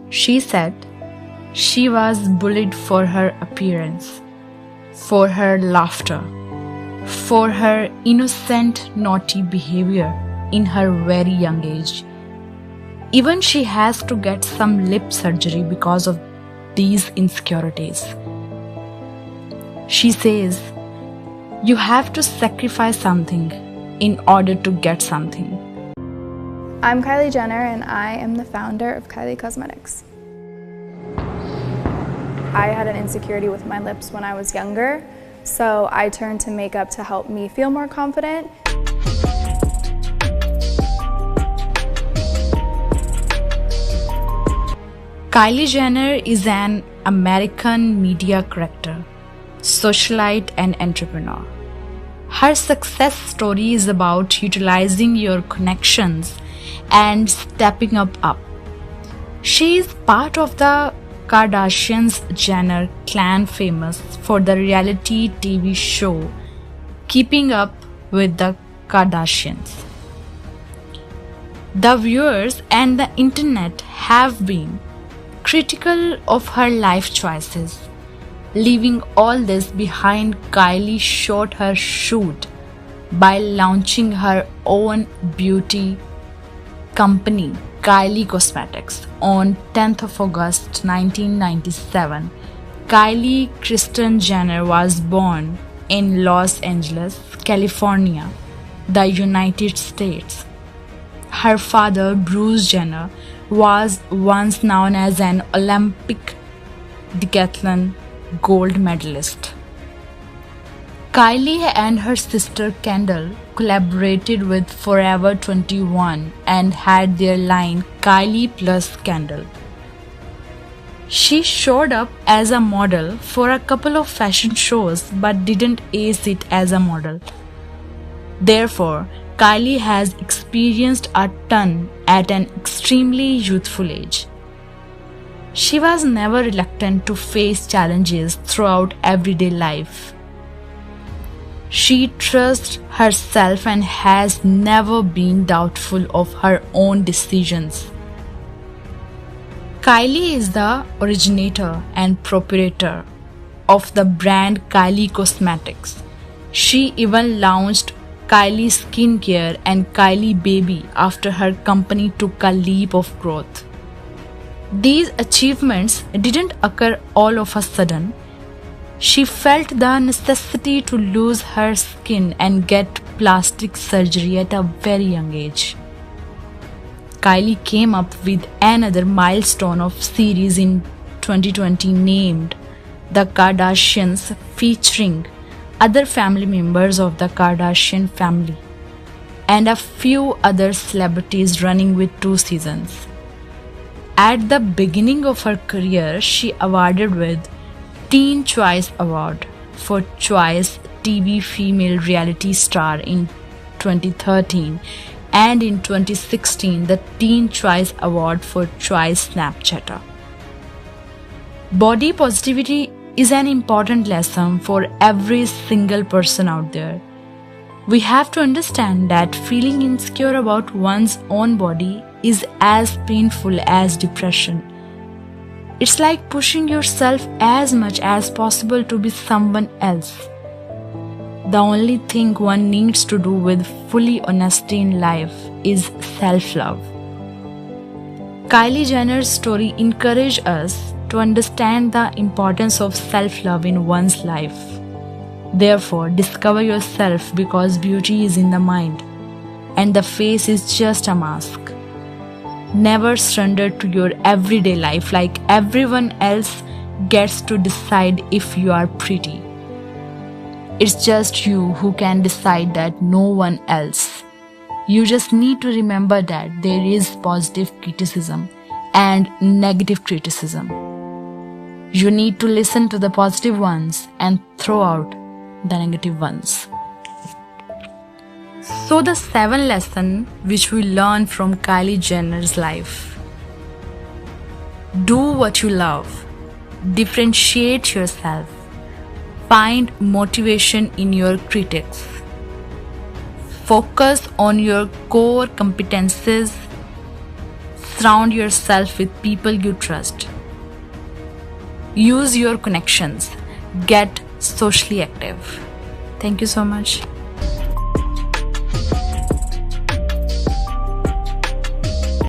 She said she was bullied for her appearance, for her laughter, for her innocent, naughty behavior in her very young age. Even she has to get some lip surgery because of these insecurities. She says, you have to sacrifice something in order to get something. I'm Kylie Jenner and I am the founder of Kylie Cosmetics. I had an insecurity with my lips when I was younger, so I turned to makeup to help me feel more confident. Kylie Jenner is an American media character, socialite and entrepreneur. Her success story is about utilizing your connections and stepping up. She is part of the Kardashians-Jenner clan, famous for the reality TV show Keeping Up with the Kardashians. The viewers and the internet have been critical of her life choices. Leaving all this behind, Kylie shot her shoot by launching her own beauty company, Kylie Cosmetics, on 10th of August 1997. Kylie Kristen Jenner was born in Los Angeles, California, the United States. Her father, Bruce Jenner, was once known as an Olympic decathlon gold medalist. Kylie and her sister Kendall collaborated with Forever 21 and had their line Kylie plus Kendall. She showed up as a model for a couple of fashion shows but didn't ace it as a model. Therefore, Kylie has experienced a ton at an extremely youthful age. She was never reluctant to face challenges throughout everyday life. She trusts herself and has never been doubtful of her own decisions. Kylie is the originator and proprietor of the brand Kylie Cosmetics. She even launched Kylie Skincare and Kylie Baby after her company took a leap of growth. These achievements didn't occur all of a sudden. She felt the necessity to lose her skin and get plastic surgery at a very young age. Kylie came up with another milestone of series in 2020 named The Kardashians, featuring other family members of the Kardashian family and a few other celebrities, running with 2 seasons. At the beginning of her career, she awarded with Teen Choice Award for Choice TV Female Reality Star in 2013 and in 2016 the Teen Choice Award for Choice Snapchatter. Body positivity is an important lesson for every single person out there. We have to understand that feeling insecure about one's own body is as painful as depression. It's like pushing yourself as much as possible to be someone else. The only thing one needs to do with fully honesty in life is self-love. Kylie Jenner's story encourages us to understand the importance of self-love in one's life. Therefore, discover yourself, because beauty is in the mind and the face is just a mask. Never surrender to your everyday life like everyone else gets to decide if you are pretty. It's just you who can decide that, no one else. You just need to remember that there is positive criticism and negative criticism. You need to listen to the positive ones and throw out the negative ones. So the 7 lessons which we learn from Kylie Jenner's life. Do what you love. Differentiate yourself. Find motivation in your critics. Focus on your core competences. Surround yourself with people you trust. Use your connections. Get socially active. Thank you so much.